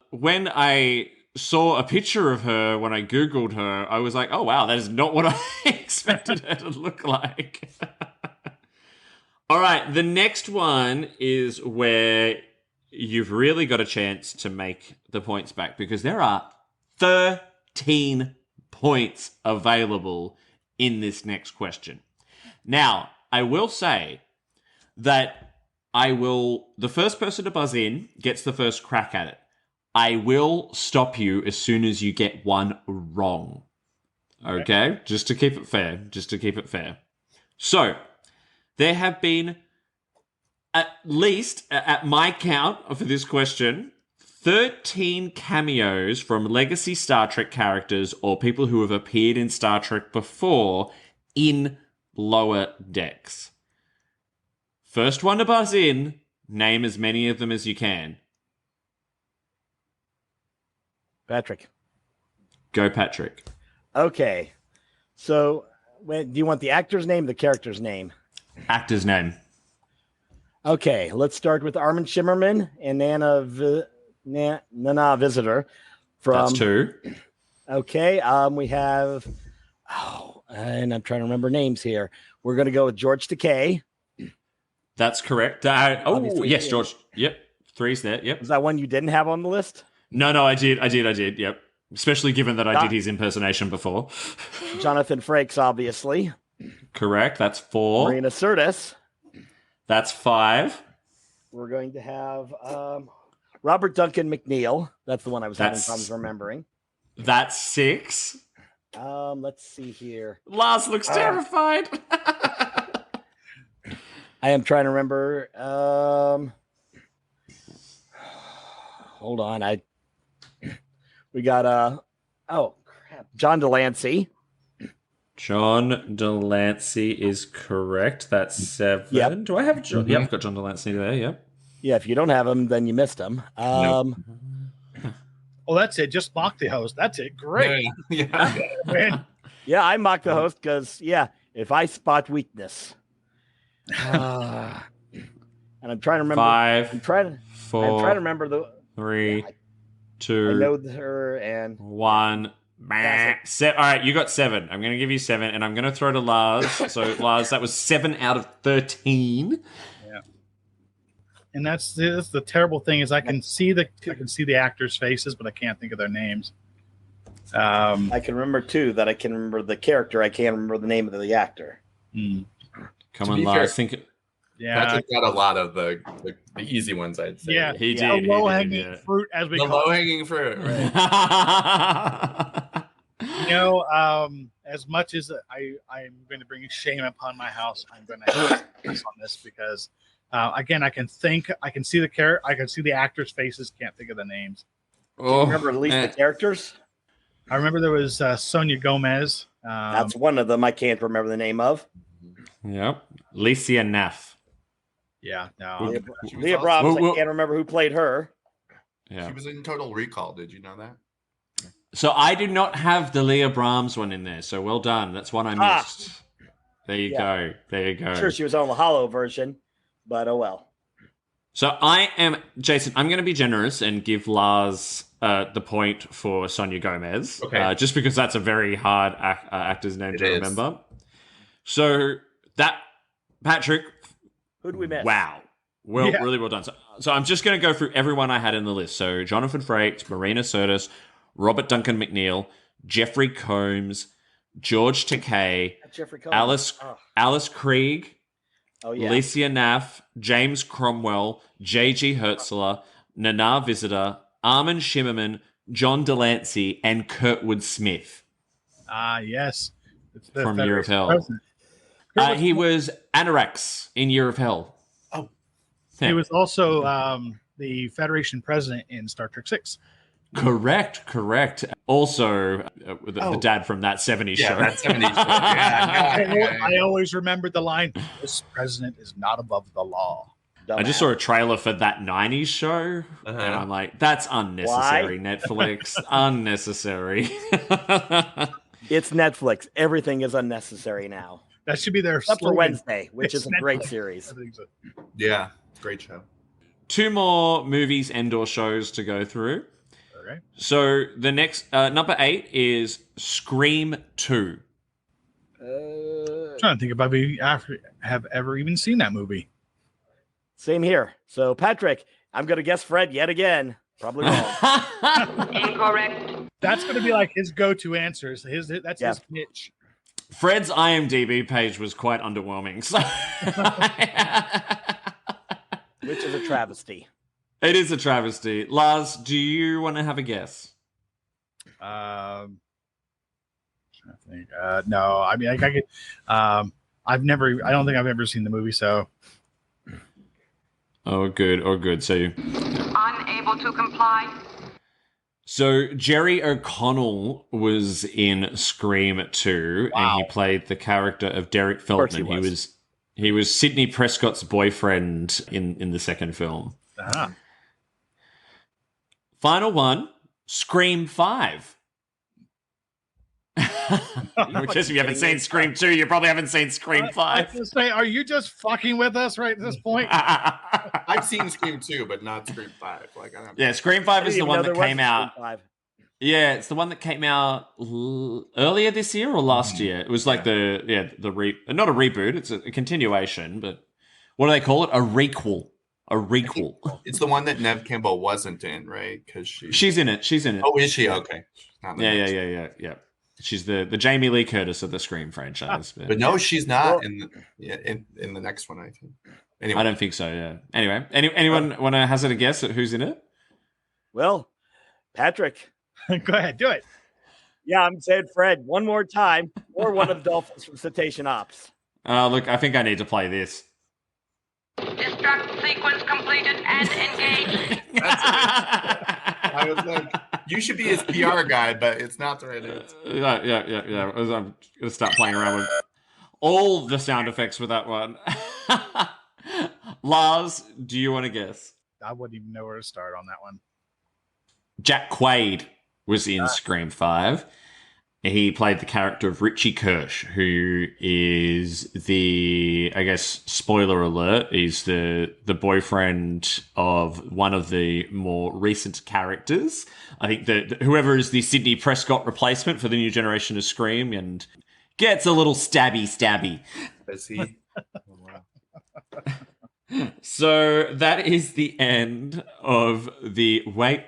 when I saw a picture of her, when I Googled her, I was like, oh, wow, that is not what I expected her to look like. All right, the next one is where you've really got a chance to make the points back because there are 13 points available in this next question. Now, I will say that the first person to buzz in gets the first crack at it. I will stop you as soon as you get one wrong. Okay? Just to keep it fair. So, there have been at least, at my count for this question, 13 cameos from legacy Star Trek characters or people who have appeared in Star Trek before in Lower Decks. First one to buzz in, name as many of them as you can. Patrick. Go, Patrick. Okay. So, do you want the actor's name or the character's name? Actor's name. Okay, let's start with Armin Shimmerman and Nana Visitor. That's two. Okay, we have... and I'm trying to remember names here. We're going to go with George Takei. That's correct. Yes, George. Yep. Three's there. Yep. Is that one you didn't have on the list? No, I did. Yep. Especially given that I did his impersonation before. Jonathan Frakes, obviously. Correct. That's 4. Marina Sirtis. That's 5. We're going to have Robert Duncan McNeil. That's the one I was having problems remembering. That's 6. Let's see here. Lars looks terrified. I am trying to remember. Hold on. We got John Delancey. John Delancey is correct. That's 7. Yep. Do I have John? Yeah, I've got John Delancey there. Yep. Yeah, if you don't have him, then you missed him. Oh, that's it. Just mock the host. That's it. Great. Yeah, I mock the host because, if I spot weakness. And I'm trying to remember. 5. I'm trying to remember the 3, 2. I know her and 1. All right, you got 7. I'm going to give you 7, and I'm going to throw to Lars. So, Lars, that was 7 out of 13. Yeah. And that's the terrible thing is I can see the actors' faces, but I can't think of their names. I can remember too that I can remember the character. I can't remember the name of the actor. Come on, Lars. Think. Yeah, Patrick got a lot of the easy ones, I'd say. Yeah, he did. The low-hanging fruit, as we call it. The low-hanging fruit, right? As much as I'm going to bring shame upon my house, I'm going to have this on this because, again, I can see the character, I can see the actors' faces, can't think of the names. Do you remember at least the characters? I remember there was Sonia Gomez. That's one of them I can't remember the name of. Yep. Licia Neff. Yeah, no. Leah Brahms, I can't remember who played her. Yeah. She was in Total Recall. Did you know that? So I did not have the Leah Brahms one in there. So well done. That's one I missed. There you go. There you go. I'm sure she was on the Hollow version, but oh well. So Jason, I'm going to be generous and give Lars the point for Sonia Gomez. Okay. Just because that's a very hard actor's name to remember. So Patrick. Who'd we miss? Wow. Really well done. So I'm just going to go through everyone I had in the list. So Jonathan Frakes, Marina Sirtis, Robert Duncan McNeil, Jeffrey Combs, George Takei, Alice Krieg, Licia Naff, James Cromwell, J.G. Hertzler, Nana Visitor, Armin Shimmerman, John Delancey, and Kurtwood Smith. Yes. From Year of Hell. He was Anorax in Year of Hell. Oh. Yeah. He was also the Federation president in Star Trek 6. Correct. Also, the dad from that 70s show. That 70s show. I always remembered the line, "This president is not above the law." Dumbass. I just saw a trailer for that 90s show, and I'm like, that's unnecessary, Netflix. Unnecessary. It's Netflix. Everything is unnecessary now. That should be their except for Wednesday, which is a great series. Yeah, great show. 2 more movies and/or shows to go through. Okay. So the next number 8 is Scream 2. I'm trying to think about have ever even seen that movie. Same here. So Patrick, I'm going to guess Fred yet again. Probably wrong. Incorrect. That's going to be like his go-to answers. That's his pitch. Fred's IMDb page was quite underwhelming. So which is a travesty. It is a travesty. Lars, do you want to have a guess? I think no. I mean, I could. I don't think I've ever seen the movie. So. Oh, good. So. Unable to comply. So Jerry O'Connell was in Scream 2, and he played the character of Derek Feldman. He was Sidney Prescott's boyfriend in the second film. Uh-huh. Final one, Scream 5. I guess if you haven't seen Scream 2, you probably haven't seen Scream 5. I was going to say, are you just fucking with us right at this point? I've seen Scream 2, but not Scream 5. Scream 5 is the one that came out. Yeah, it's the one that came out earlier this year or last year. It was like not a reboot. It's a continuation, but what do they call it? A requel. A requel. It's the one that Nev Campbell wasn't in, right? Because she's in it. Oh, is she? Okay. Yeah. She's the Jamie Lee Curtis of the Scream franchise. But no, she's not in the next one, I think. Anyway. I don't think so, yeah. Anyway, anyone want to hazard a guess at who's in it? Well, Patrick. Go ahead, do it. Yeah, I'm saying Fred one more time, or one of the dolphins from Cetacean Ops. Look, I think I need to play this. Destruct sequence completed and engaged. I was like, you should be his PR guy, but it's not the right answer. Yeah. I'm going to start playing around with all the sound effects with that one. Lars, do you want to guess? I wouldn't even know where to start on that one. Jack Quaid was in Scream 5. He played the character of Richie Kirsch, who is I guess, spoiler alert, is the boyfriend of one of the more recent characters. I think that whoever is the Sidney Prescott replacement for the new generation of Scream, and gets a little stabby. Is he? So that is the end of the... Wait,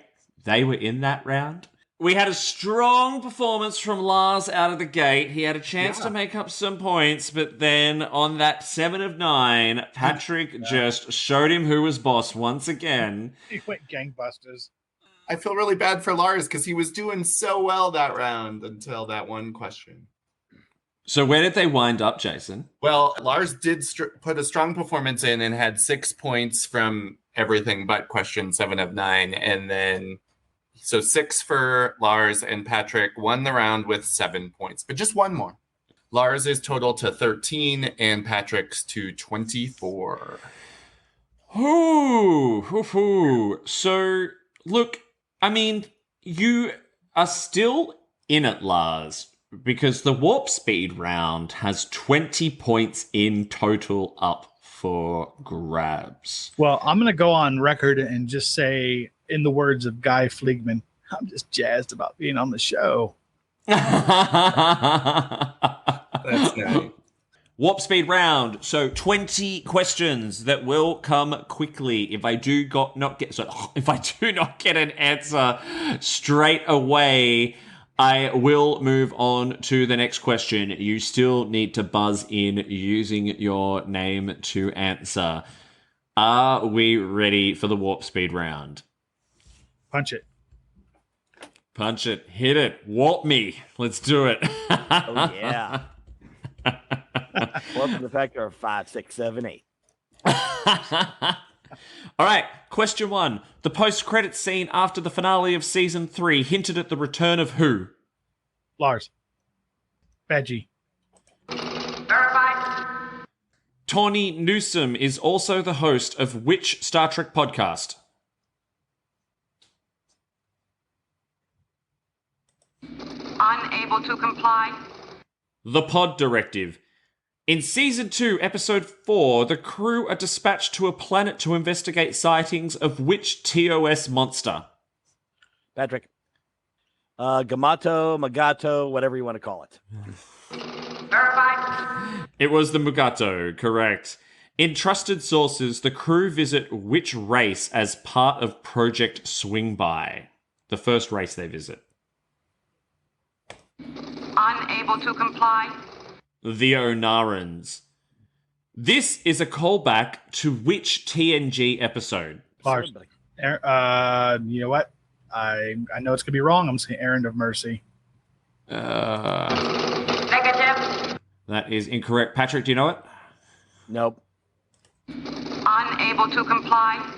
they were in that round? We had a strong performance from Lars out of the gate. He had a chance to make up some points, but then on that 7 of 9, Patrick just showed him who was boss once again. He went gangbusters. I feel really bad for Lars because he was doing so well that round until that one question. So where did they wind up, Jason? Well, Lars did put a strong performance in and had 6 points from everything but question 7 of 9, and then... So 6 for Lars, and Patrick won the round with 7 points, but just one more. Lars is total to 13 and Patrick's to 24. Ooh. So, look, I mean, you are still in it, Lars, because the warp speed round has 20 points in total up for grabs. Well, I'm going to go on record and just say, in the words of Guy Fleegman, I'm just jazzed about being on the show. That's nice. Warp speed round. So 20 questions that will come quickly. If I do not get an answer straight away, I will move on to the next question. You still need to buzz in using your name to answer. Are we ready for the warp speed round? Punch it. Hit it. Warp me. Let's do it. Oh, yeah. Welcome to the factor of 5, 6, 7, 8. All right. Question 1. The post-credits scene after the finale of season 3 hinted at the return of who? Lars. Veggie. Verified. Tawny Newsome is also the host of which Star Trek podcast? Unable to comply. The Pod Directive. In Season 2, Episode 4, the crew are dispatched to a planet to investigate sightings of which TOS monster? Patrick. Gamato, Magato, whatever you want to call it. Verified. It was the Mugato, correct. In Trusted Sources, the crew visit which race as part of Project Swing By? The first race they visit. Unable to comply. The Onarans. This is a callback to which TNG episode? Lars. You know what? I know it's going to be wrong. I'm saying Errand of Mercy. Negative. That is incorrect. Patrick, do you know it? Nope. Unable to comply.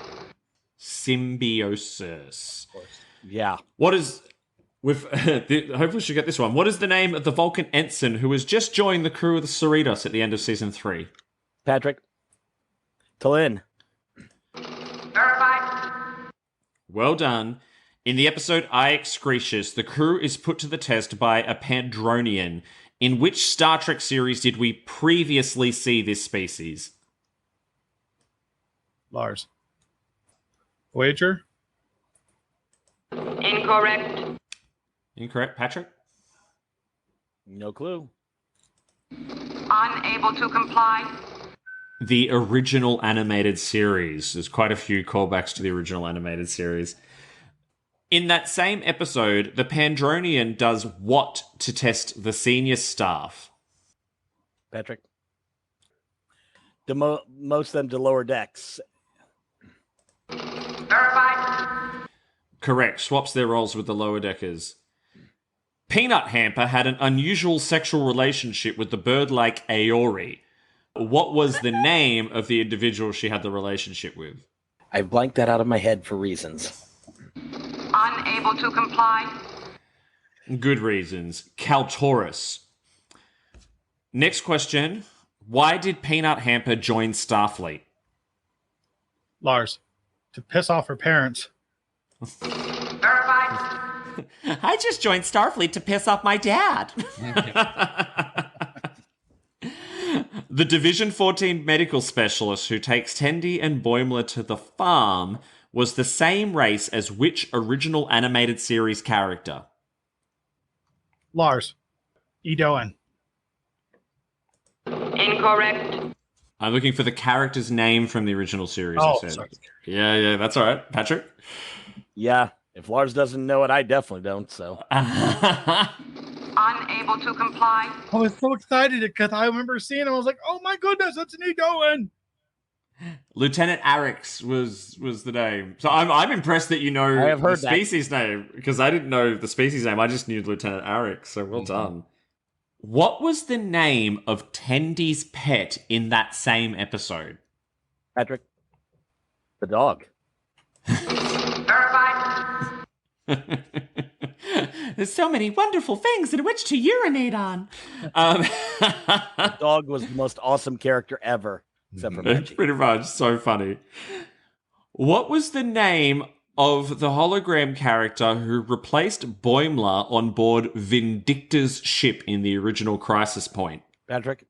Symbiosis. Of course. Yeah. What is... hopefully we should get this one. What is the name of the Vulcan ensign who has just joined the crew of the Cerritos at the end of season 3? Patrick. Talin. Verified. Well done. In the episode I Excretius, the crew is put to the test by a Pandronian. In which Star Trek series did we previously see this species? Lars. Voyager. Incorrect. Incorrect. Patrick? No clue. Unable to comply. The original animated series. There's quite a few callbacks to the original animated series. In that same episode, the Pandronian does what to test the senior staff? Patrick. Most of them to lower decks. Verified. Correct. Swaps their roles with the Lower Deckers. Peanut Hamper had an unusual sexual relationship with the bird-like Aori. What was the name of the individual she had the relationship with? I blanked that out of my head for reasons. Unable to comply. Good reasons. Kaltaurus. Next question. Why did Peanut Hamper join Starfleet? Lars, to piss off her parents. Verified. I just joined Starfleet to piss off my dad. The Division 14 medical specialist who takes Tendi and Boimler to the farm was the same race as which original animated series character? Lars, Edoan. Incorrect. I'm looking for the character's name from the original series. Oh, I said. sorry. Yeah, that's all right. Patrick? Yeah, if Lars doesn't know it, I definitely don't, so. Unable to comply. I was so excited because I remember seeing him. I was like, oh my goodness, that's an Edoan. Lieutenant Arix was the name. So I'm impressed that you know I have heard the species name, because I didn't know the species name. I just knew Lieutenant Arix, so well done. What was the name of Tendi's pet in that same episode? Patrick? The dog. Verified. There's so many wonderful things in which to urinate on. The dog was the most awesome character ever, except for Reggie. Pretty much. So funny. What was the name of the hologram character who replaced Boimler on board Vindicta's ship in the original Crisis Point? Patrick?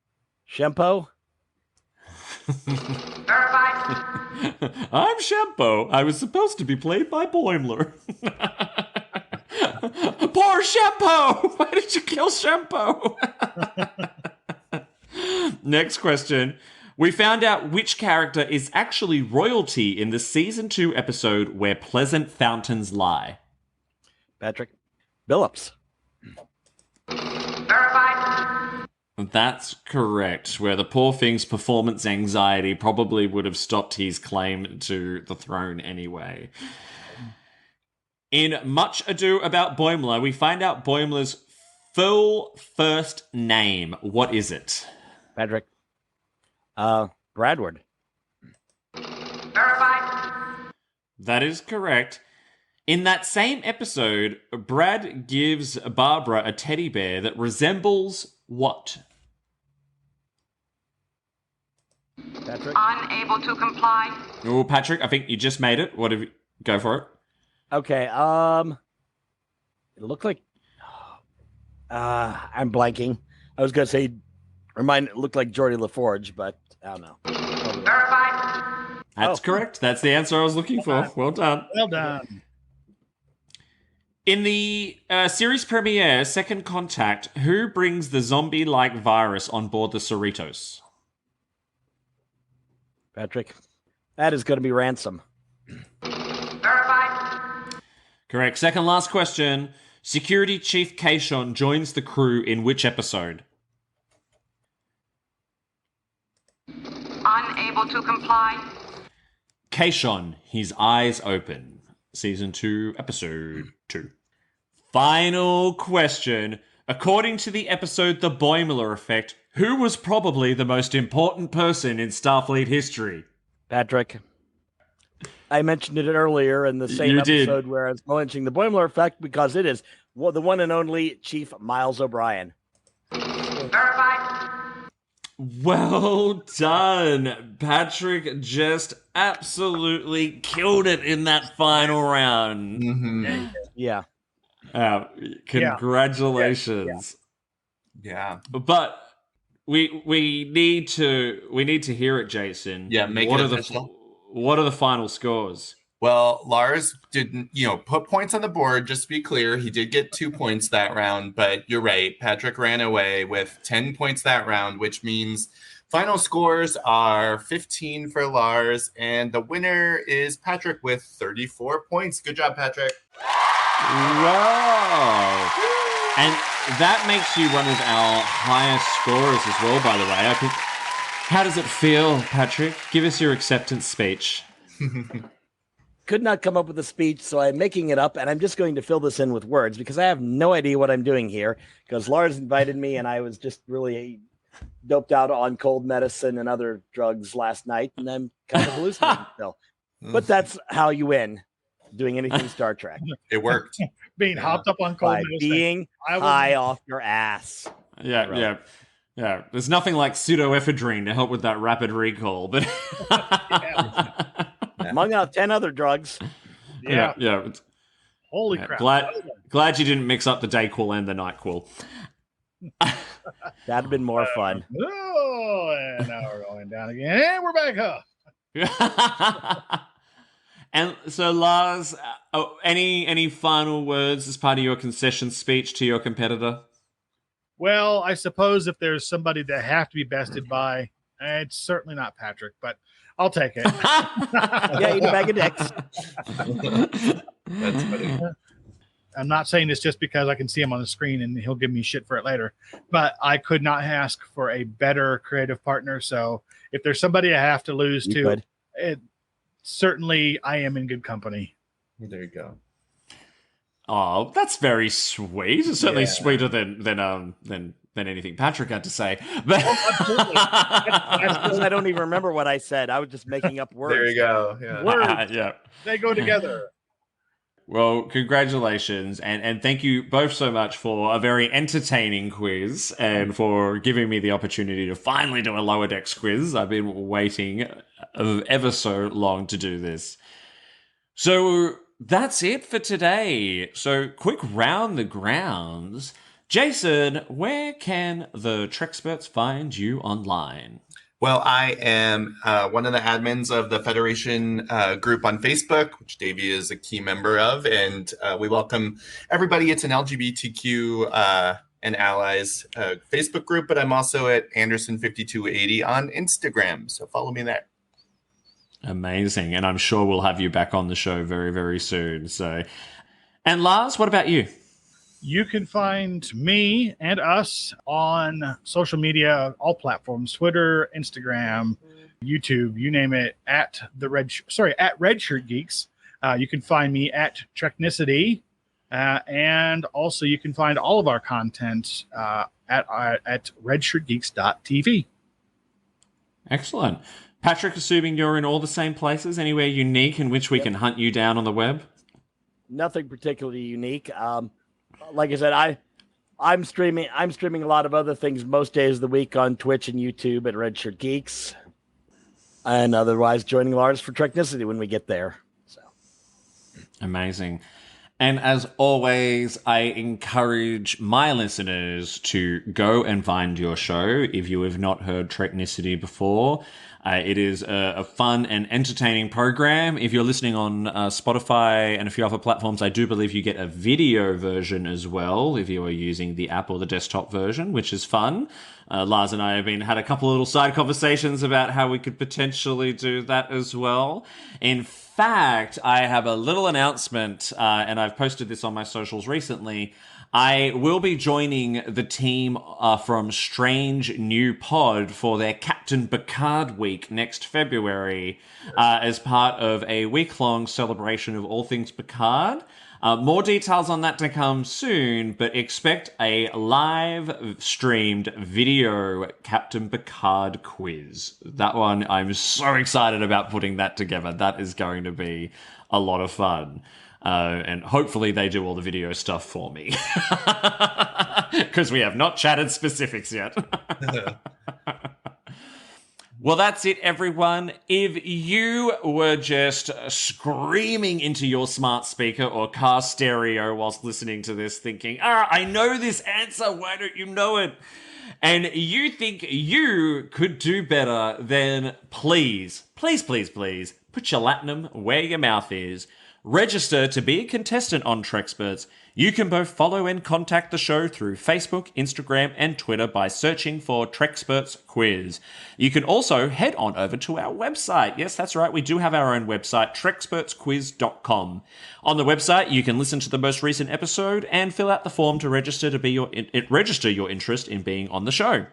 Shempo? Verified. I'm Shempo. I was supposed to be played by Boimler. Poor Shempo! Why did you kill Shempo? Next question. We found out which character is actually royalty in the Season 2 episode Where Pleasant Fountains Lie. Patrick? Billups. Verified. That's correct, where the poor thing's performance anxiety probably would have stopped his claim to the throne anyway. In Much Ado About Boimler, we find out Boimler's full first name. What is it? Patrick? Bradward. Verified. That is correct. In that same episode, Brad gives Barbara a teddy bear that resembles what? Patrick? Unable to comply. Oh, Patrick, I think you just made it. What have you... Go for it. Okay, it looked like... I'm blanking. I was going to say, it looked like Geordie LaForge, but I don't know. Verified. That's correct. That's the answer I was looking for. Well done. Well done. In the series premiere, Second Contact, who brings the zombie-like virus on board the Cerritos? Patrick? That is going to be Ransom. Verified. Correct. Second last question. Security Chief Kaishon joins the crew in which episode? Unable to comply. Kaishon, his eyes open. Season 2, episode 2. Final question. According to the episode The Boimler Effect, who was probably the most important person in Starfleet history? Patrick? I mentioned it earlier in the same episode where I was mentioning the Boimler Effect because it is the one and only Chief Miles O'Brien. Verified. Well done. Patrick just absolutely killed it in that final round. Mm-hmm. Yeah. Congratulations. Yeah. But we need to hear it, Jason. Yeah, make what it are official. What are the final scores? Well, Lars didn't, put points on the board. Just to be clear, he did get 2 points that round, but you're right. Patrick ran away with 10 points that round, which means final scores are 15 for Lars, and the winner is Patrick with 34 points. Good job, Patrick. Wow. And that makes you one of our highest scorers as well, by the way. I think. How does it feel, Patrick? Give us your acceptance speech. could not come up with a speech, so I'm making it up, and I'm just going to fill this in with words because I have no idea what I'm doing here because Lars invited me, and I was just really doped out on cold medicine and other drugs last night, and I'm kind of hallucinating still. But that's how you win doing anything Star Trek. It worked. Being hopped up on cold By medicine. being high off your ass. Yeah. There's nothing like pseudoephedrine to help with that rapid recall, but among 10 other drugs. Yeah. Holy crap. Glad you didn't mix up the Dayquil and the Nightquil. That'd have been more fun. Oh, and now we're going down again. And we're back up. And so, Lars, any final words as part of your concession speech to your competitor? Well, I suppose if there's somebody that have to be bested by, it's certainly not Patrick, but I'll take it. Yeah, eat a bag of dicks. That's funny. I'm not saying this just because I can see him on the screen and he'll give me shit for it later, but I could not ask for a better creative partner. So if there's somebody I have to lose to, certainly I am in good company. There you go. Oh, that's very sweet. It's certainly sweeter than anything Patrick had to say. But that's because I don't even remember what I said. I was just making up words. There you go. Yeah. Words. Yeah. They go together. Well, congratulations, and thank you both so much for a very entertaining quiz and for giving me the opportunity to finally do a Lower Decks quiz. I've been waiting ever so long to do this. So that's it for today. So quick round the grounds. Jason, where can the Treksperts find you online? Well, I am one of the admins of the Federation group on Facebook, which Davey is a key member of, and we welcome everybody. It's an LGBTQ and allies Facebook group, but I'm also at Anderson5280 on Instagram, so follow me there. Amazing, and I'm sure we'll have you back on the show very, very soon. So, and Lars, what about you? You can find me and us on social media, all platforms, Twitter, Instagram, YouTube, you name it, at Red Shirt Geeks. You can find me at Treknicity, and also you can find all of our content at redshirtgeeks.tv. Excellent. Patrick, assuming you're in all the same places, anywhere unique in which we can hunt you down on the web? Nothing particularly unique. Like I said, I'm streaming a lot of other things most days of the week on Twitch and YouTube at Red Shirt Geeks, and otherwise joining Lars for Treknicity when we get there. So amazing. And as always, I encourage my listeners to go and find your show if you have not heard Treknicity before. It is a fun and entertaining program. If you're listening on Spotify and a few other platforms, I do believe you get a video version as well if you are using the app or the desktop version, which is fun. Lars and I have had a couple of little side conversations about how we could potentially do that as well. In fact, I have a little announcement, and I've posted this on my socials recently. I will be joining the team from Strange New Pod for their Captain Picard week next February as part of a week-long celebration of all things Picard. More details on that to come soon, but expect a live-streamed video Captain Picard quiz. That one, I'm so excited about putting that together. That is going to be a lot of fun. And hopefully they do all the video stuff for me. Because we have not chatted specifics yet. Well, that's it, everyone. If you were just screaming into your smart speaker or car stereo whilst listening to this thinking, I know this answer, why don't you know it? And you think you could do better, then please, please, please, please, put your latinum where your mouth is. Register to be a contestant on Treksperts. You can both follow and contact the show through Facebook, Instagram, and Twitter by searching for Treksperts Quiz. You can also head on over to our website. Yes, that's right, we do have our own website, trekspertsquiz.com. On the website, you can listen to the most recent episode and fill out the form to register your interest in being on the show.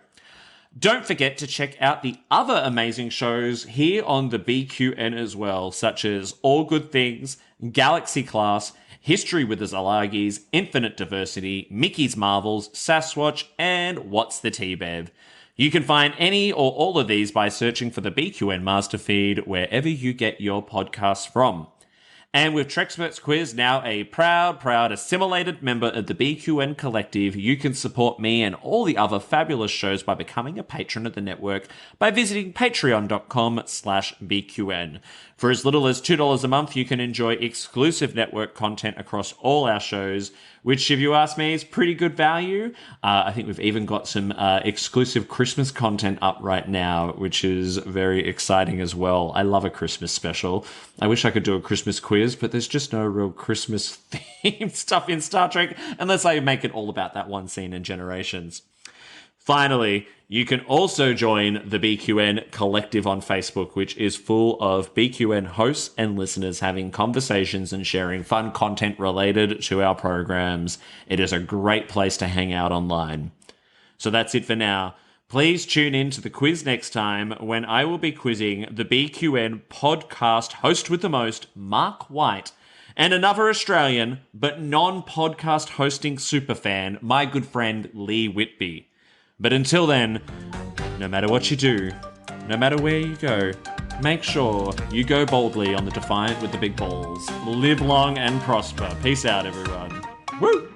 Don't forget to check out the other amazing shows here on the BQN as well, such as All Good Things, Galaxy Class, History with the Szilagys, Infinite Diversity, Mickey's Marvels, Sasquatch, and What's the T-Bev. You can find any or all of these by searching for the BQN Master Feed wherever you get your podcasts from. And with Treksperts Quiz now a proud assimilated member of the BQN Collective, you can support me and all the other fabulous shows by becoming a patron of the network by visiting patreon.com/BQN. For as little as $2 a month, you can enjoy exclusive network content across all our shows, which, if you ask me, is pretty good value. I think we've even got some exclusive Christmas content up right now, which is very exciting as well. I love a Christmas special. I wish I could do a Christmas quiz, but there's just no real Christmas-themed stuff in Star Trek unless I make it all about that one scene in Generations. Finally, you can also join the BQN Collective on Facebook, which is full of BQN hosts and listeners having conversations and sharing fun content related to our programs. It is a great place to hang out online. So that's it for now. Please tune in to the quiz next time when I will be quizzing the BQN podcast host with the most, Mark White, and another Australian but non-podcast hosting superfan, my good friend Lee Whitby. But until then, no matter what you do, no matter where you go, make sure you go boldly on the Defiant with the Big Balls. Live long and prosper. Peace out, everyone. Woo!